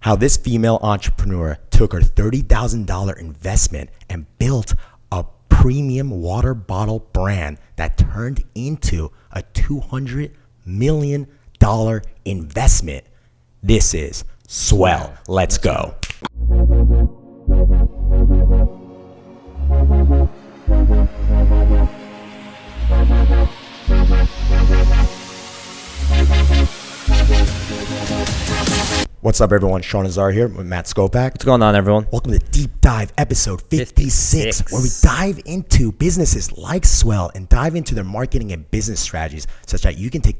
how this female entrepreneur took her $30,000 investment and built a premium water bottle brand that turned into a $200 million investment. This is Swell. Let's go. What's up, everyone? Sean Azari here with Matt SKOPAK. What's going on, everyone? Welcome to Deep Dive episode 56, where we dive into businesses like Swell and dive into their marketing and business strategies such that you can take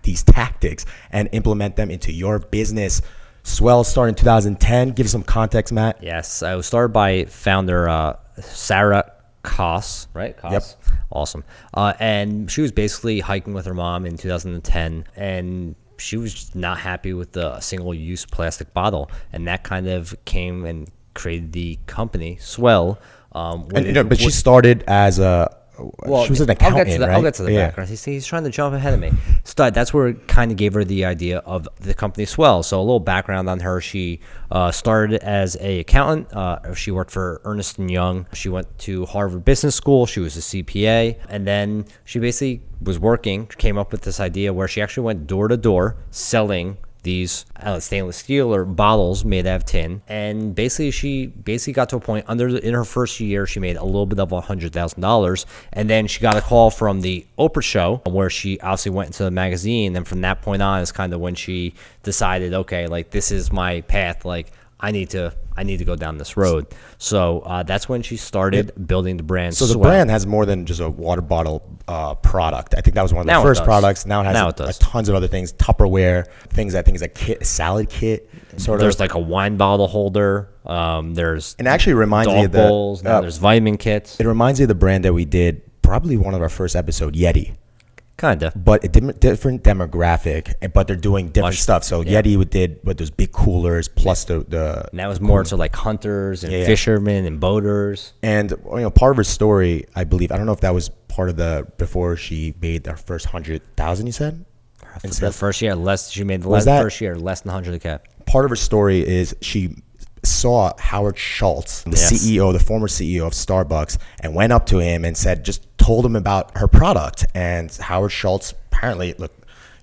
these tactics and implement them into your business. Swell started in 2010. Give some context, Matt. Yes, I was started by founder Sarah Kauss, right? Kauss. Yep. Awesome. And she was basically hiking with her mom in 2010, and she was just not happy with the single-use plastic bottle, and that kind of came and created the company Swell. But she started as she was an accountant, right? I'll get to the background. He's trying to jump ahead of me. So that's where it kind of gave her the idea of the company Swell. So a little background on her. She started as an accountant. She worked for Ernst & Young. She went to Harvard Business School. She was a CPA. And then she basically was working, came up with this idea where she actually went door to door selling these stainless steel or bottles made out of tin. And she got to a point in her first year, she made a little bit of $100,000. And then she got a call from the Oprah show where she obviously went into the magazine. And from that point on is kind of when she decided, okay, like this is my path. Like I need to go down this road. So that's when she started building the brand. So the brand has more than just a water bottle product. I think that was one of the first products. Now it has tons of other things, Tupperware, things like a salad kit. There's like a wine bottle holder. There's and actually reminds me of bowls. Now there's vitamin kits. It reminds me of the brand that we did, probably one of our first episodes, Yeti. Kinda, but a different demographic, but they're doing different stuff. So Yeti did with those big coolers, plus the and that was more to like hunters and fishermen and boaters. And part of her story, I believe, I don't know if that was part of before she made her first 100,000. You said the first year less. She made first year less than 100K. Part of her story is she saw Howard Schultz, the former CEO of Starbucks, and went up to him and told him about her product. And Howard Schultz apparently, look,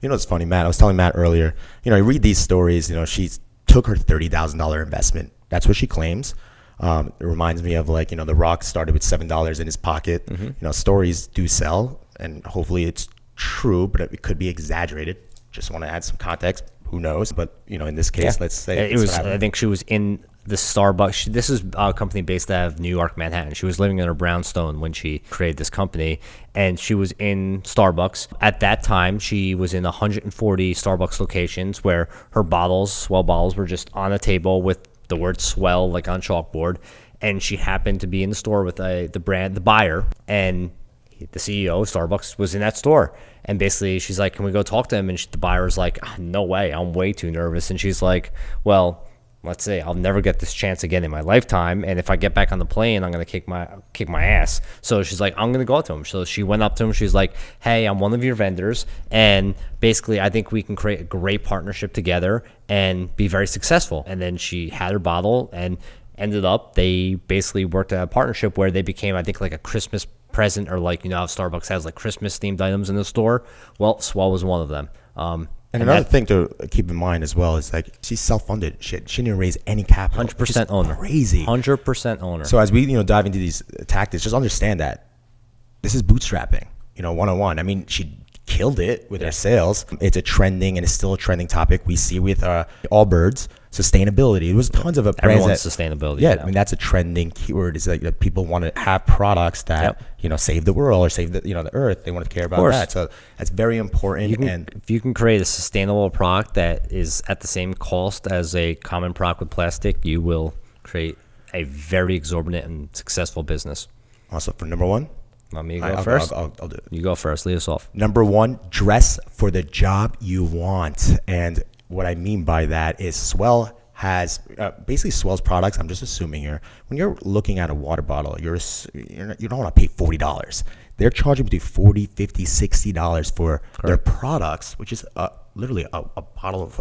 it's funny, Matt. I was telling Matt earlier, you read these stories, she took her $30,000 investment. That's what she claims. It reminds me of The Rock started with $7 in his pocket. Mm-hmm. Stories do sell, and hopefully it's true, but it could be exaggerated. Just want to add some context. Who knows? But in this case, let's say it was. I think she was in the Starbucks. This is a company based out of New York, Manhattan. She was living in her brownstone when she created this company, and she was in Starbucks. At that time, she was in 140 Starbucks locations where her bottles, Swell bottles, were just on a table with the word Swell like on chalkboard. And she happened to be in the store with the buyer, and the CEO of Starbucks was in that store. And basically she's like, can we go talk to him? And the buyer's like, no way, I'm way too nervous. And she's like, well, let's say I'll never get this chance again in my lifetime, and if I get back on the plane, I'm gonna kick my ass. So she's like, I'm gonna go to him. So she went up to him. She's like, hey, I'm one of your vendors, and basically I think we can create a great partnership together and be very successful. And then she had her bottle, and ended up they basically worked at a partnership where they became, I think, like a Christmas present, or how Starbucks has like Christmas themed items in the store. Well, Swell was one of them. And another thing to keep in mind as well is she's self-funded. She didn't raise any capital. 100% owner. Crazy. 100% owner. So as we dive into these tactics, just understand that this is bootstrapping. 101. I mean, she killed it with her sales. It's a trending, and it's still a trending topic. We see with Allbirds, sustainability. It was tons of everyone's sustainability. Yeah, I mean that's a trending keyword. Is that people want to have products that save the world or save the earth. They want to care about that. So that's very important. If you can create a sustainable product that is at the same cost as a common product with plastic, you will create a very exorbitant and successful business. Also, for number one. Want me to go first? I'll do it. You go first. Lead us off. Number one, dress for the job you want. And what I mean by that is Swell has basically Swell's products. I'm just assuming here. When you're looking at a water bottle, you don't want to pay $40. They're charging between $40, $50, $60 for their products, which is literally a bottle of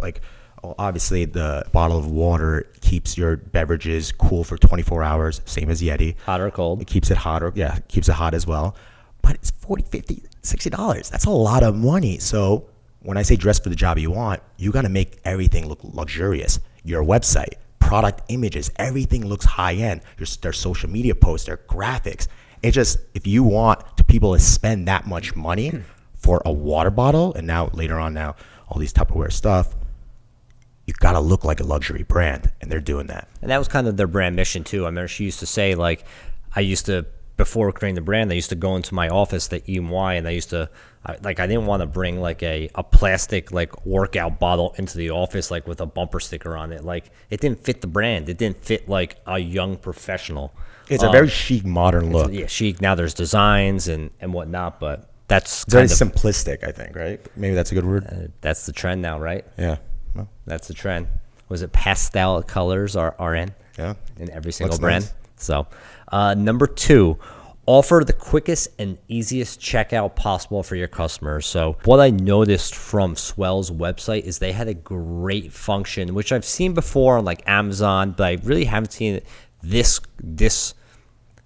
Well, obviously, the bottle of water keeps your beverages cool for 24 hours, same as Yeti. Hot or cold. It keeps it hot, keeps it hot as well. But it's $40, $50, $60. That's a lot of money. So when I say dress for the job you want, you got to make everything look luxurious. Your website, product images, everything looks high end. Their social media posts, their graphics. It just, if you want people to spend that much money for a water bottle, and now later on now, all these Tupperware stuff, you got to look like a luxury brand, and they're doing that. And that was kind of their brand mission too. I remember she used to say, like, before creating the brand, I used to go into my office, the E&Y, and I didn't want to bring like a plastic like workout bottle into the office, like with a bumper sticker on it. Like, it didn't fit the brand. It didn't fit like a young professional. It's a very chic, modern look. Yeah, chic. Now there's designs and whatnot, but that's very simplistic, I think, right? Maybe that's a good word. That's the trend now, right? Yeah. Well, that's the trend. Was it pastel colors are in? Yeah. In every single Looks brand. nice. So, number 2, offer the quickest and easiest checkout possible for your customers. So what I noticed from Swell's website is they had a great function, which I've seen before on like Amazon, but I really haven't seen it this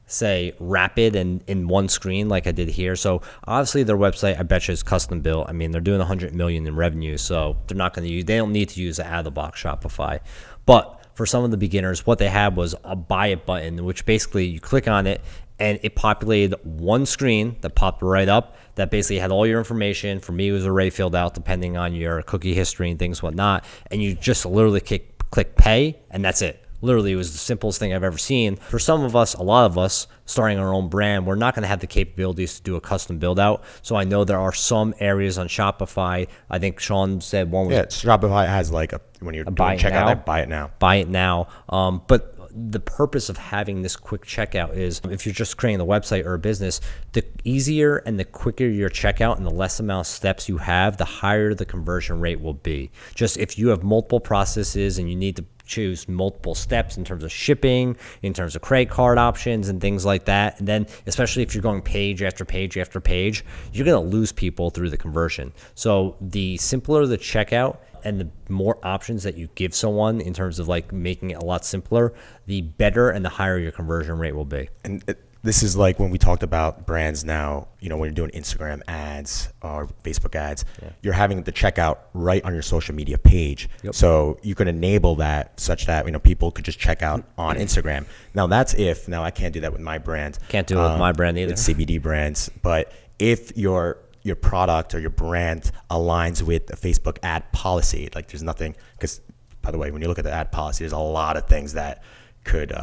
say rapid and in one screen like I did here. So obviously their website, I bet you, is custom built. I mean, they're doing 100 million in revenue, so they don't need to use an out of the box Shopify. But for some of the beginners, what they had was a buy it button, which basically you click on it and it populated one screen that popped right up that basically had all your information. For me, it was already filled out depending on your cookie history and things, whatnot. And you just literally click pay, and that's it. Literally, it was the simplest thing I've ever seen. For some of us, a lot of us, starting our own brand, we're not going to have the capabilities to do a custom build out. So I know there are some areas on Shopify. I think Sean said one was... Yeah, Shopify has like when you're doing checkout, like, buy it now. Buy it now. But the purpose of having this quick checkout is if you're just creating a website or a business, the easier and the quicker your checkout and the less amount of steps you have, the higher the conversion rate will be. Just if you have multiple processes and you need to choose multiple steps in terms of shipping, in terms of credit card options and things like that, and then especially if you're going page after page after page, you're going to lose people through the conversion. So the simpler the checkout and the more options that you give someone in terms of like making it a lot simpler, the better and the higher your conversion rate will be. And this is like when we talked about brands now, when you're doing Instagram ads or Facebook ads, you're having the checkout right on your social media page. Yep. So you can enable that such that, people could just check out on Instagram. Now now I can't do that with my brand. Can't do it with my brand either. It's CBD brands. But if your product or your brand aligns with the Facebook ad policy, like there's nothing, because by the way, when you look at the ad policy, there's a lot of things that could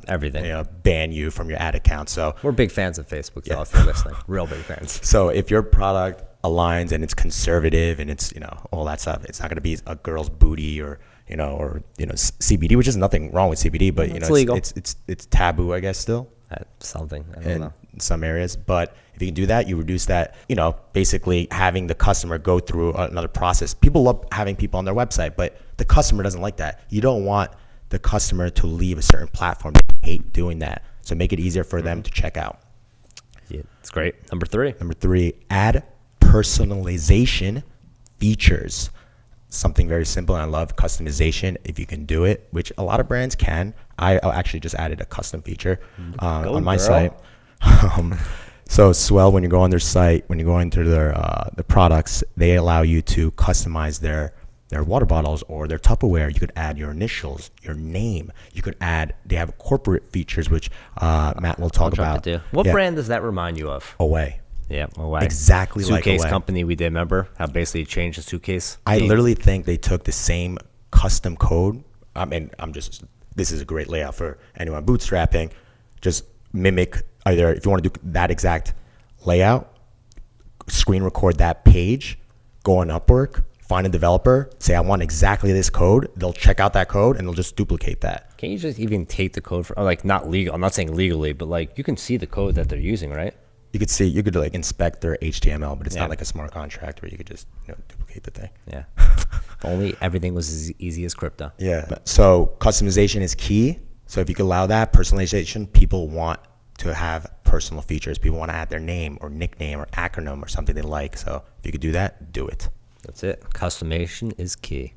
everything ban you from your ad account. So we're big fans of Facebook, though, if you're listening. Real big fans. So if your product aligns and it's conservative and it's all that stuff, it's not going to be a girl's booty or CBD, which is nothing wrong with CBD, but it's legal. It's taboo, I guess, still. Something I don't know. In some areas, but if you can do that, you reduce that. Basically having the customer go through another process. People love having people on their website, but the customer doesn't like that. You don't want the customer to leave a certain platform. They hate doing that. So make it easier for them to check out. Yeah, it's great. Number 3, add personalization features. Something very simple, and I love customization if you can do it, which a lot of brands can. I actually just added a custom feature on my site. So Swell, when you go on their site, when you go into their the products, they allow you to customize their water bottles or their Tupperware. You could add your initials, your name. You could add. They have corporate features, which Matt will talk about. What brand does that remind you of? Away. Yeah, Away. Exactly like Away. Suitcase company we did, remember? How basically changed the suitcase? I literally think they took the same custom code. This is a great layout for anyone bootstrapping. Just mimic either, if you want to do that exact layout, screen record that page, go on Upwork, find a developer, say I want exactly this code. They'll check out that code and they'll just duplicate that. Can't you just even take the code for, like, not legal? I'm not saying legally, but like you can see the code that they're using, right? You could like inspect their HTML, but it's not like a smart contract where you could just duplicate the thing. Yeah. If only everything was as easy as crypto. Yeah. So customization is key. So if you could allow that personalization, people want to have personal features. People want to add their name or nickname or acronym or something they like. So if you could do that, do it. That's it. Customization is key.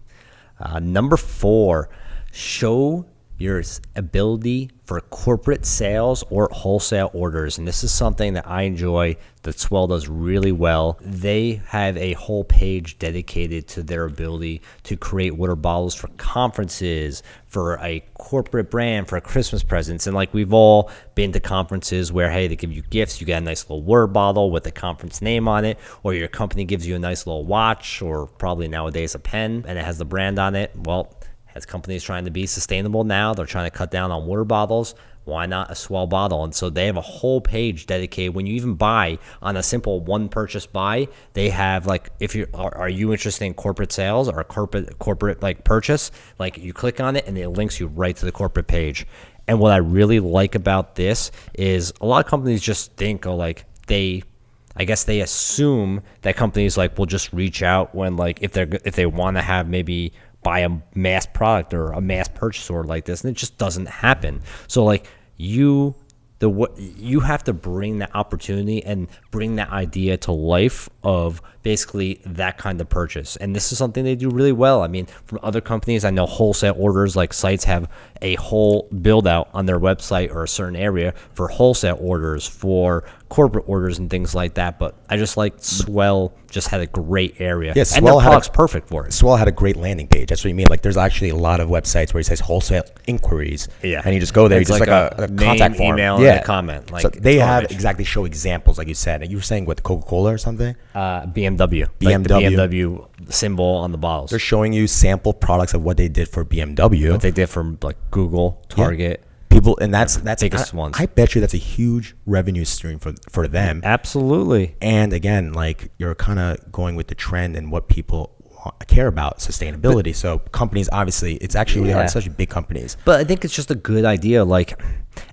Number 4, show your ability for corporate sales or wholesale orders. And this is something that I enjoy that Swell does really well. They have a whole page dedicated to their ability to create water bottles for conferences, for a corporate brand, for Christmas presents. And like we've all been to conferences where, hey, they give you gifts. You get a nice little water bottle with the conference name on it, or your company gives you a nice little watch, or probably nowadays a pen, and it has the brand on it. Well, as companies trying to be sustainable now, they're trying to cut down on water bottles. Why not a Swell bottle? And so they have a whole page dedicated. When you even buy on a simple one purchase buy, they have like, if you are you interested in corporate sales or a corporate like purchase, like you click on it and it links you right to the corporate page. And what I really like about this is a lot of companies just think, I guess they assume that companies like will just reach out when like if they want to have maybe buy a mass product or a mass purchase order like this, and it just doesn't happen. So like you have to bring that opportunity and bring that idea to life of basically that kind of purchase. And this is something they do really well. I mean, from other companies, I know wholesale orders, like sites have a whole build out on their website or a certain area for wholesale orders, for corporate orders and things like that. But I just like Swell just had a great area. Yeah, and their product's perfect for it. Swell had a great landing page. That's what you mean. Like there's actually a lot of websites where it says wholesale inquiries. Yeah. And you just go there, It's just like a name, contact form. email, and a comment. Like so they have garbage. exactly show examples, like you said. And you were saying with Coca-Cola or something? BMW. Like the BMW. BMW symbol on the bottles. They're showing you sample products of what they did for BMW. What they did for like Google, Target. People, and that's biggest ones. I bet you that's a huge revenue stream for them. Absolutely. And again, like you're kind of going with the trend and what people care about, sustainability. So companies, obviously, it's actually really hard, especially big companies. But I think it's just a good idea. Like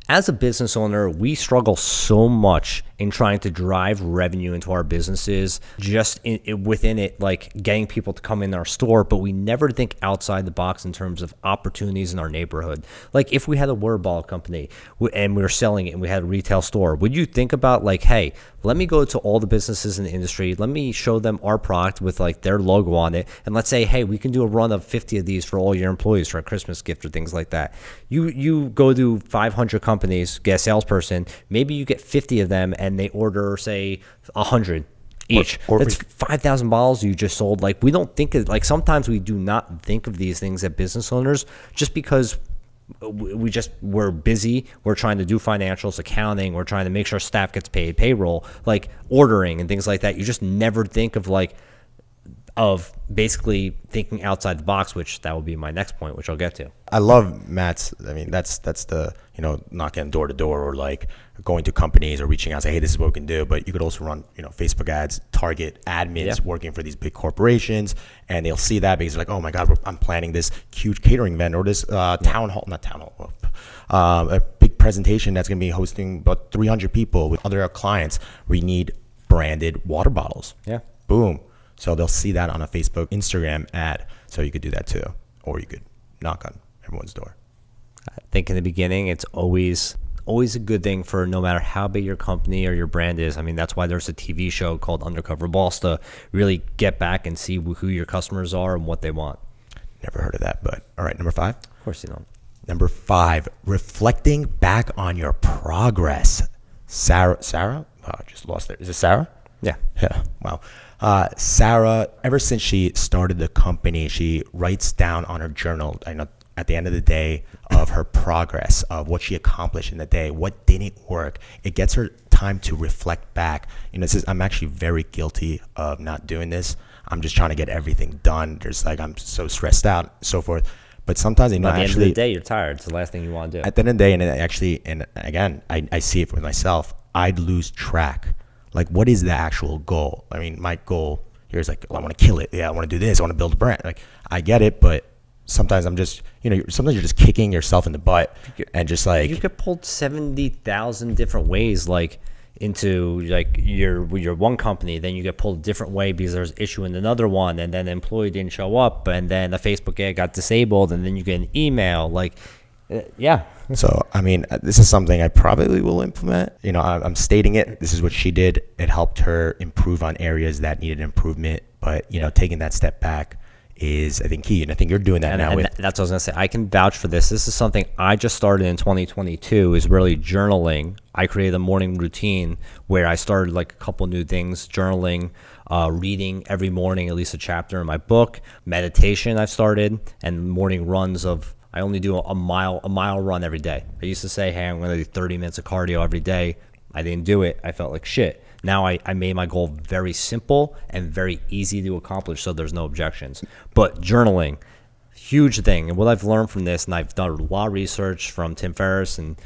as a business owner, we struggle so much in trying to drive revenue into our businesses, just within it, like getting people to come in our store, but we never think outside the box in terms of opportunities in our neighborhood. Like if we had a water bottle company and we were selling it and we had a retail store, would you think about like, hey, let me go to all the businesses in the industry, let me show them our product with like their logo on it, and let's say, hey, we can do a run of 50 of these for all your employees for a Christmas gift or things like that. You go to 500 companies, get a salesperson, maybe you get 50 of them and they order, say, 100 each. That's 5,000 bottles you just sold. Like we don't think of, like sometimes we do not think of these things as business owners just because we're busy. We're trying to do financials, accounting. We're trying to make sure staff gets paid, payroll, like ordering and things like that. You just never think of basically thinking outside the box, which that will be my next point, which I'll get to. I love Matt's. I mean, that's the, knocking door to door or like going to companies or reaching out and say, hey, this is what we can do. But you could also run, Facebook ads, target admins working for these big corporations, and they'll see that because they're like, oh my God, I'm planning this huge catering event or this a big presentation that's going to be hosting about 300 people with other clients. We need branded water bottles. Yeah. Boom. So they'll see that on a Facebook, Instagram ad. So you could do that too. Or you could knock on everyone's door. I think in the beginning, it's always a good thing for no matter how big your company or your brand is. I mean, that's why there's a TV show called Undercover Boss to really get back and see who your customers are and what they want. Never heard of that, but all right, number 5. Of course you don't. Number 5, reflecting back on your progress. Sarah? Oh, I just lost it. Is it Sarah? Yeah. Yeah. Wow. Sarah, ever since she started the company, she writes down on her journal, I know, at the end of the day, of her progress, of what she accomplished in the day, what didn't work. It gets her time to reflect back. I'm actually very guilty of not doing this. I'm just trying to get everything done. I'm so stressed out, so forth. But sometimes, at the end of the day, you're tired. It's the last thing you want to do. At the end of the day, and again, I see it with myself, I'd lose track. Like, what is the actual goal? I mean, my goal here is like, I want to kill it. Yeah, I want to do this. I want to build a brand. Like, I get it, but sometimes I'm just, sometimes you're just kicking yourself in the butt and just like. You get pulled 70,000 different ways, like into like your one company, then you get pulled a different way because there's an issue in another one, and then the employee didn't show up, and then the Facebook ad got disabled, and then you get an email. Like, yeah. So, I mean, this is something I probably will implement. I'm stating it. This is what she did. It helped her improve on areas that needed improvement. But, taking that step back is, I think, key. And I think you're doing that now. And that's what I was going to say. I can vouch for this. This is something I just started in 2022, is really journaling. I created a morning routine where I started like a couple new things, journaling, reading every morning, at least a chapter in my book, meditation I've started, and morning runs of, I only do a mile run every day. I used to say, hey, I'm going to do 30 minutes of cardio every day. I didn't do it. I felt like shit. Now I made my goal very simple and very easy to accomplish, so there's no objections. But journaling, huge thing. And what I've learned from this, and I've done a lot of research from Tim Ferriss and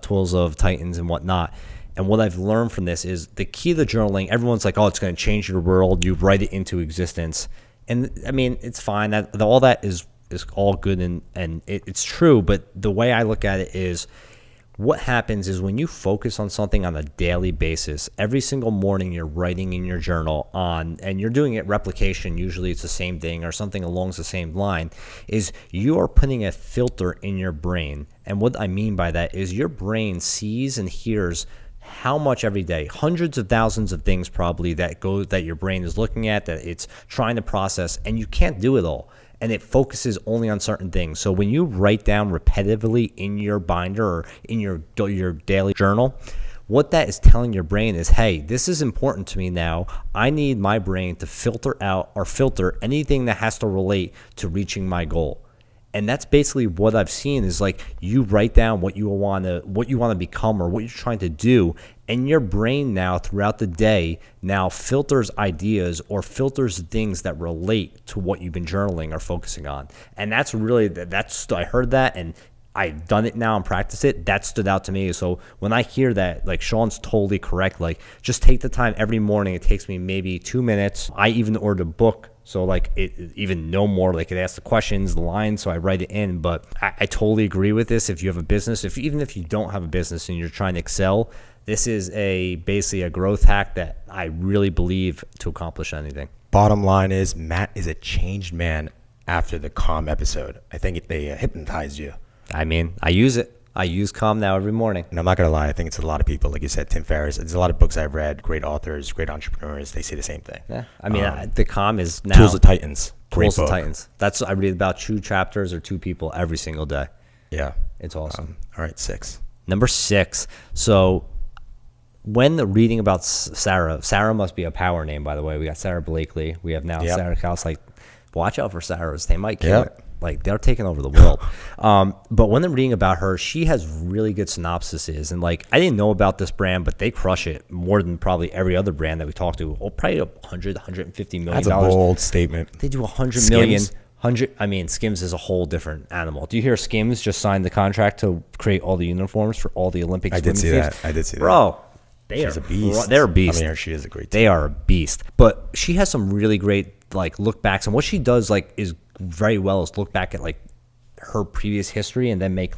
Tools of Titans and whatnot, and what I've learned from this is the key to journaling, everyone's like, oh, it's going to change your world. You write it into existence. And I mean, it's fine. That all that is all good and it's true. But the way I look at it is, what happens is when you focus on something on a daily basis, every single morning you're writing in your journal on, and you're doing it replication, usually it's the same thing or something along the same line, is you are putting a filter in your brain. And what I mean by that is your brain sees and hears how much every day, hundreds of thousands of things probably that your brain is looking at, that it's trying to process, and you can't do it all. And it focuses only on certain things. So when you write down repetitively in your binder or in your daily journal, what that is telling your brain is, hey, this is important to me now. I need my brain to filter out or filter anything that has to relate to reaching my goal. And that's basically what I've seen is like you write down what you want to become or what you're trying to do, and your brain now throughout the day now filters ideas or filters things that relate to what you've been journaling or focusing on. And that's really I heard that and I've done it now and practice it. That stood out to me. So when I hear that, like Sean's totally correct. Like just take the time every morning. It takes me maybe 2 minutes. I even ordered a book. So like it even no more, like it asks the questions, the lines, so I write it in. But I totally agree with this. If you have a business, even if you don't have a business and you're trying to excel, this is basically a growth hack that I really believe to accomplish anything. Bottom line is Matt is a changed man after the Calm episode. I think they hypnotized you. I mean, I use it. I use Calm now every morning. And I'm not going to lie. I think it's a lot of people. Like you said, Tim Ferriss. There's a lot of books I've read, great authors, great entrepreneurs. They say the same thing. Yeah. I mean, the Calm is now. Tools of Titans. Great Tools book. of Titans. I read about 2 chapters or 2 people every single day. Yeah. It's awesome. All right, 6. Number 6. So when reading about Sarah must be a power name, by the way. We got Sarah Blakely. We have now Sarah Kauss. Like, watch out for Sarahs. They might kill it. Like, they're taking over the world. But when I'm reading about her, she has really good synopsises. And, like, I didn't know about this brand, but they crush it more than probably every other brand that we talk to. Oh, probably $150 million. That's a bold statement. They do $100 million. I mean, Skims is a whole different animal. Do you hear Skims just signed the contract to create all the uniforms for all the Olympics? I did see that. Bro, she's a beast. They're a beast. I mean, she is a great team. They are a beast. But she has some really great, like, look backs. And what she does, like, is very well is look back at, like, her previous history and then make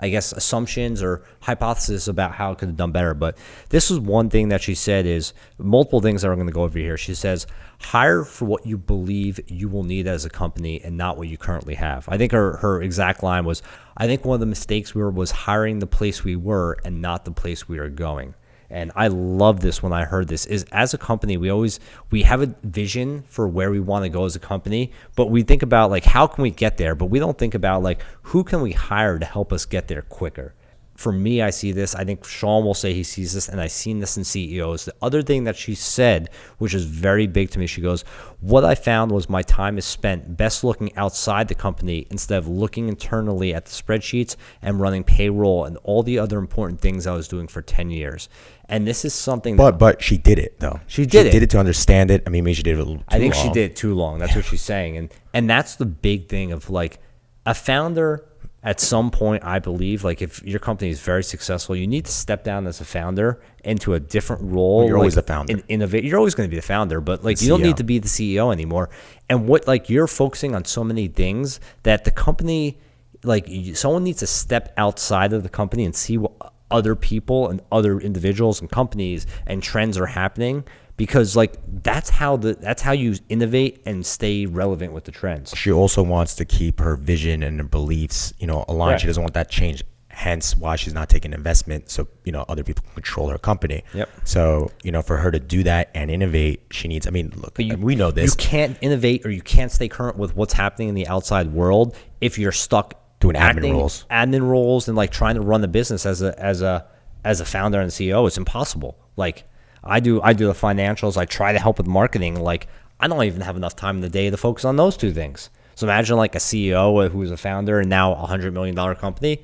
I guess assumptions or hypotheses about how it could have done better. But this is one thing that she said is multiple things that are going to go over here. She says, hire for what you believe you will need as a company and not what you currently have. I think her exact line was, I think one of the mistakes was hiring the place we were and not the place we are going. And I love this when I heard this, is as a company, we have a vision for where we want to go as a company, but we think about, like, how can we get there? But we don't think about, like, who can we hire to help us get there quicker? For me, I see this. I think Sean will say he sees this, and I've seen this in CEOs. The other thing that she said, which is very big to me, she goes, what I found was my time is spent best looking outside the company instead of looking internally at the spreadsheets and running payroll and all the other important things I was doing for 10 years. And this is something but she did it, though. She did it to understand it. I mean, maybe she did it a little too long. I think she did it too long. That's what she's saying. And that's the big thing of, like, a founder at some point, I believe, like, if your company is very successful, you need to step down as a founder into a different role. Well, you're always the founder. Innovate. You're always going to be the founder, but, like, you don't need to be the CEO anymore. And what, like, you're focusing on so many things that the company, like, someone needs to step outside of the company and see what other people and other individuals and companies and trends are happening, because, like, that's how you innovate and stay relevant with the trends. She also wants to keep her vision and her beliefs, aligned. Right. She doesn't want that change hence why she's not taking investment. So, other people can control her company. Yep. So, for her to do that and innovate, she needs, look, we know this. You can't innovate or you can't stay current with what's happening in the outside world if you're stuck doing admin roles and like trying to run the business as a founder and CEO. It's impossible. Like I do the financials. I try to help with marketing. Like I don't even have enough time in the day to focus on those two things. So imagine like a CEO who's a founder and now $100 million company.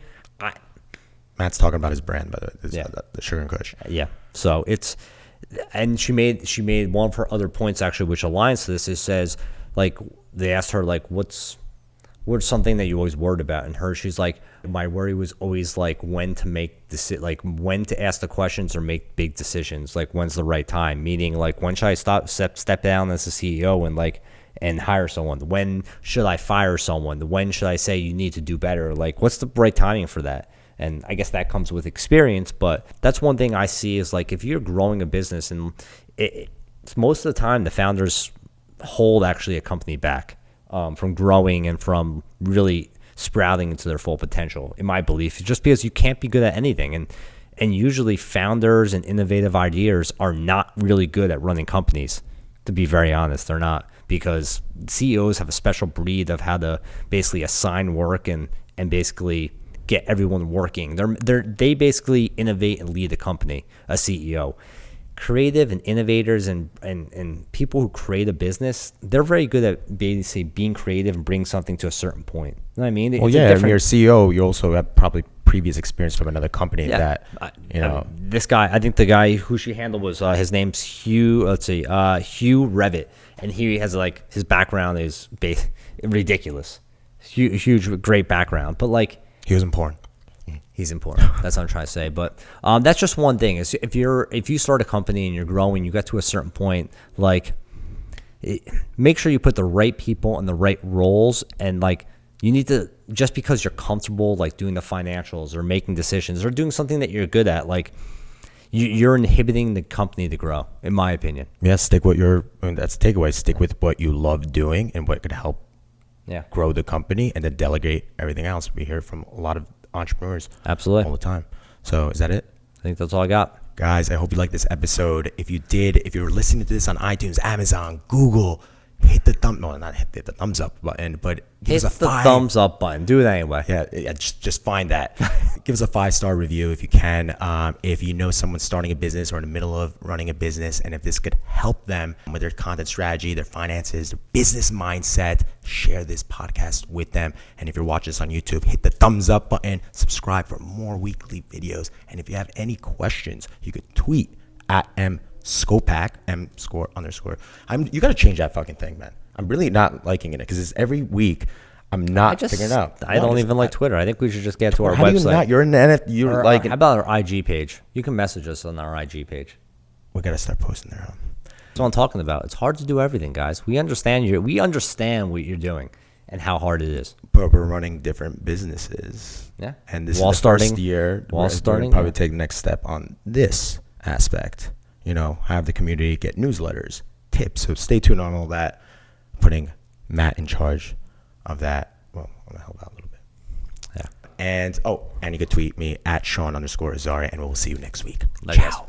Matt's talking about his brand, by the way. The Sugar and Kush. Yeah. So and she made one of her other points actually, which aligns to this. It says like they asked her like what's something that you always worried about, and she's like, my worry was always like when to ask the questions or make big decisions, like when's the right time, meaning like when should I step down as a CEO and hire someone, when should I fire someone, when should I say you need to do better, like what's the right timing for that. And I guess that comes with experience, but that's one thing I see is like if you're growing a business, and it's most of the time the founders hold actually a company back from growing and from really sprouting into their full potential, in my belief, just because you can't be good at anything. And usually founders and innovative ideas are not really good at running companies, to be very honest. They're not, because CEOs have a special breed of how to basically assign work and basically get everyone working. They basically innovate and lead a company, a CEO. Creative and innovators and people who create a business, they're very good at basically being creative and bring something to a certain point. You know what I mean? Well, yeah, if you're a CEO, you also have probably previous experience from another company this guy, I think the guy who she handled was, his name's Hugh Revitt. And he has like, his background is ridiculous. Huge, great background. But like, he was in porn. He's important. That's what I'm trying to say. But that's just one thing. Is if you start a company and you're growing, you get to a certain point, like make sure you put the right people in the right roles, and like you need to, just because you're comfortable like doing the financials or making decisions or doing something that you're good at, like you're inhibiting the company to grow, in my opinion. Yeah, that's the takeaway. Stick with what you love doing and what could help grow the company, and then delegate everything else. We hear from a lot of entrepreneurs absolutely all the time. So is that it? I think that's all I got. Guys, I hope you liked this episode. If you were listening to this on iTunes, Amazon, Google, hit the thumbs up button, but give us a thumbs up button. Do it anyway. Yeah, just find that. Give us a 5-star review if you can. If you know someone starting a business or in the middle of running a business, and if this could help them with their content strategy, their finances, their business mindset, share this podcast with them. And if you're watching this on YouTube, hit the thumbs up button, subscribe for more weekly videos. And if you have any questions, you could tweet at SKOPAK, __. You got to change that fucking thing, man. I'm really not liking it because it's every week. I'm not figuring it out. I don't even like Twitter. I think we should just get to our website. How do you not? You're an NFT. How about our IG page? You can message us on our IG page. We got to start posting there. That's what I'm talking about. It's hard to do everything, guys. We understand what you're doing and how hard it is. But we're running different businesses. Yeah. And this is the first year. We'll probably take the next step on this aspect. Have the community get newsletters, tips. So stay tuned on all that. Putting Matt in charge of that. Well, I'm going to help out a little bit. Yeah. And you could tweet me at Sean _Azari, and we'll see you next week. Ciao.